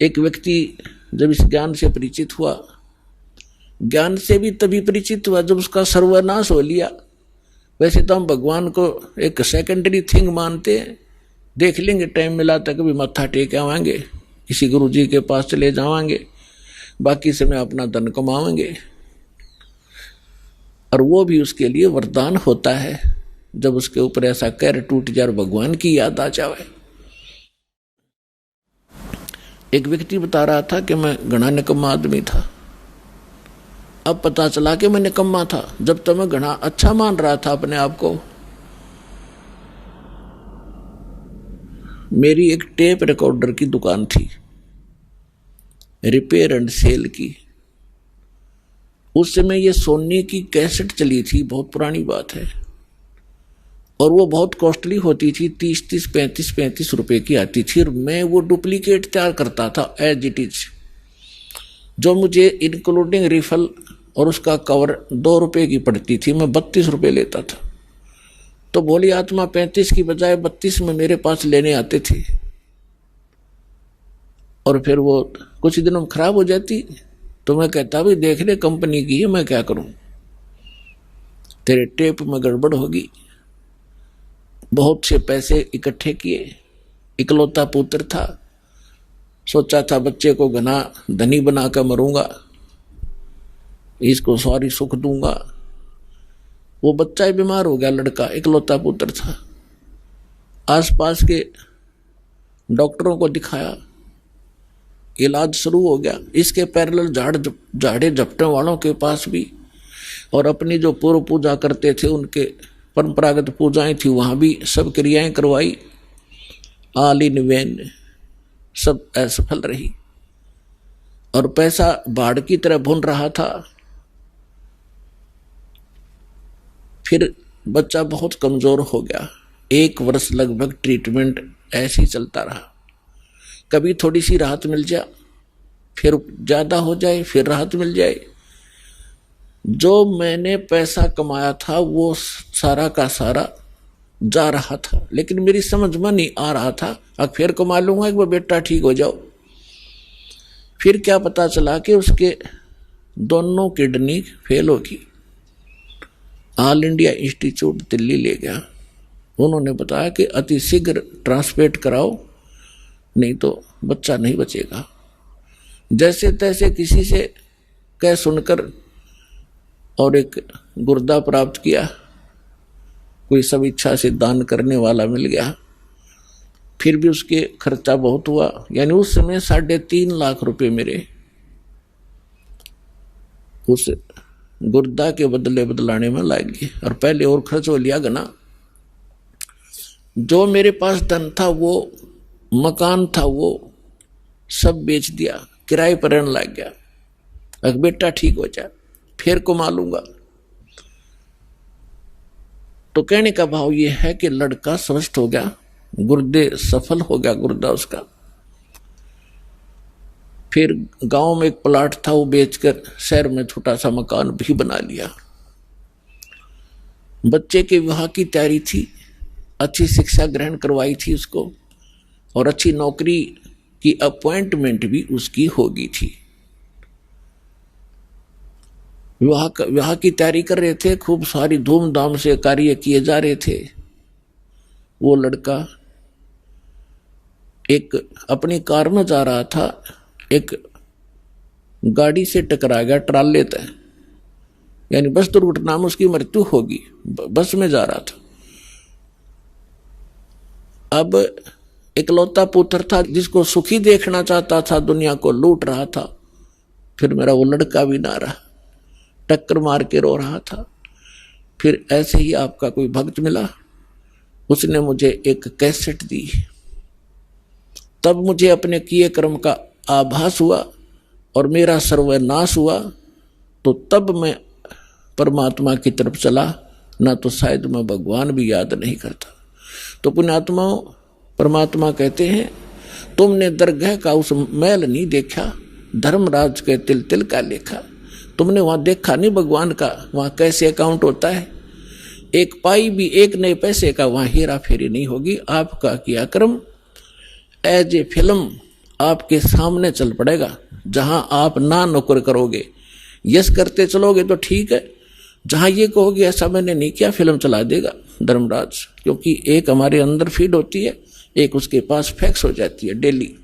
एक व्यक्ति जब इस ज्ञान से परिचित हुआ, ज्ञान से भी तभी परिचित हुआ जब उसका सर्वनाश हो लिया। वैसे तो हम भगवान को एक सेकेंडरी थिंग मानते हैं, देख लेंगे टाइम मिला तो कभी मत्था टेक आवाएंगे, किसी गुरु जी के पास चले जावांगे, बाकी समय अपना धन कमाएंगे। और वो भी उसके लिए वरदान होता है जब उसके ऊपर ऐसा कहर टूट जाए और भगवान की याद आ जाए। एक व्यक्ति बता रहा था कि मैं घना निकम्मा आदमी था। अब पता चला कि मैं निकम्मा था, जब तक मैं घना अच्छा मान रहा था अपने आप को। मेरी एक टेप रिकॉर्डर की दुकान थी, रिपेयर एंड सेल की। उस समय ये सोनी की कैसेट चली थी, बहुत पुरानी बात है, और वो बहुत कॉस्टली होती थी, 30-35 रुपए की आती थी। और मैं वो डुप्लीकेट तैयार करता था एज इट इज, जो मुझे इंक्लूडिंग रिफल और उसका कवर 2 रुपए की पड़ती थी, मैं 32 रुपए लेता था। तो भोली आत्मा 35 की बजाय 32 में मेरे पास लेने आते थे, और फिर वो कुछ दिनों में खराब हो जाती तो मैं कहता भाई देख ले कंपनी की है, मैं क्या करूं, तेरे टेप में गड़बड़ होगी। बहुत से पैसे इकट्ठे किए, इकलौता पुत्र था, सोचा था बच्चे को घना धनी बनाकर मरूंगा, इसको सारी सुख दूंगा। वो बच्चा ही बीमार हो गया, लड़का इकलौता पुत्र था। आसपास के डॉक्टरों को दिखाया, इलाज शुरू हो गया। इसके पैरेलल झाड़े झपटने वालों के पास भी, और अपनी जो पूर्व पूजा करते थे उनके परंपरागत पूजाएं थी वहां भी सब क्रियाएं करवाई, ऑल इन वेन, सब असफल रही। और पैसा बाढ़ की तरह भुन रहा था। फिर बच्चा बहुत कमजोर हो गया। 1 वर्ष लगभग ट्रीटमेंट ऐसे ही चलता रहा। कभी थोड़ी सी राहत मिल जाए, फिर ज्यादा हो जाए, फिर राहत मिल जाए। जो मैंने पैसा कमाया था वो सारा का सारा जा रहा था, लेकिन मेरी समझ में नहीं आ रहा था। अब फिर कमा लूंगा एक बार, बेटा ठीक हो जाओ। फिर क्या पता चला कि उसके दोनों किडनी फेल होगी। ऑल इंडिया इंस्टीट्यूट दिल्ली ले गया। उन्होंने बताया कि अति शीघ्र ट्रांसप्लांट कराओ, नहीं तो बच्चा नहीं बचेगा। जैसे तैसे किसी से कह सुनकर और एक गुर्दा प्राप्त किया, कोई सब इच्छा से दान करने वाला मिल गया। फिर भी उसके खर्चा बहुत हुआ, यानी उस समय 3.5 लाख रुपए मेरे उस गुर्दा के बदले बदलाने में लग गए। और पहले और खर्च हो लिया गना। जो मेरे पास धन था, वो मकान था, वो सब बेच दिया, किराए पर रहने लग गया। अब बेटा ठीक हो जाए फिर कमा लूंगा। तो कहने का भाव ये है कि लड़का स्वस्थ हो गया, गुर्दे सफल हो गया गुर्दा उसका। फिर गांव में एक प्लाट था, वो बेचकर शहर में छोटा सा मकान भी बना लिया। बच्चे के विवाह की तैयारी थी, अच्छी शिक्षा ग्रहण करवाई थी उसको, और अच्छी नौकरी की अपॉइंटमेंट भी उसकी होगी थी। विवाह की तैयारी कर रहे थे, खूब सारी धूमधाम से कार्य किए जा रहे थे। वो लड़का एक अपनी कार में जा रहा था, एक गाड़ी से टकरा गया, ट्राले तय, यानी बस दुर्घटना में उसकी मृत्यु होगी। बस में जा रहा था। अब इकलौता पुत्र था, जिसको सुखी देखना चाहता था, दुनिया को लूट रहा था। फिर मेरा वो लड़का भी ना रहा, टक्कर मार के रो रहा था। फिर ऐसे ही आपका कोई भक्त मिला, उसने मुझे एक कैसेट दी। तब मुझे अपने किए कर्म का आभास हुआ और मेरा सर्वनाश हुआ। तो तब मैं परमात्मा की तरफ चला, ना तो शायद मैं भगवान भी याद नहीं करता। तो पुण्यात्माओं, परमात्मा कहते हैं, तुमने दरगाह का उस मैल नहीं देखा, धर्मराज के तिल तिल का लेखा। तुमने वहां देखा नहीं भगवान का, वहां कैसे अकाउंट होता है। एक पाई भी एक नए पैसे का वहां हेरा फेरी नहीं होगी। आपका किया कर्म एज ए फिल्म आपके सामने चल पड़ेगा। जहां आप ना नौकर करोगे, यस करते चलोगे तो ठीक है, जहां ये कहोगे ऐसा मैंने नहीं किया, फिल्म चला देगा धर्मराज। क्योंकि एक हमारे अंदर फीड होती है, एक उसके पास फैक्स हो जाती है डेली।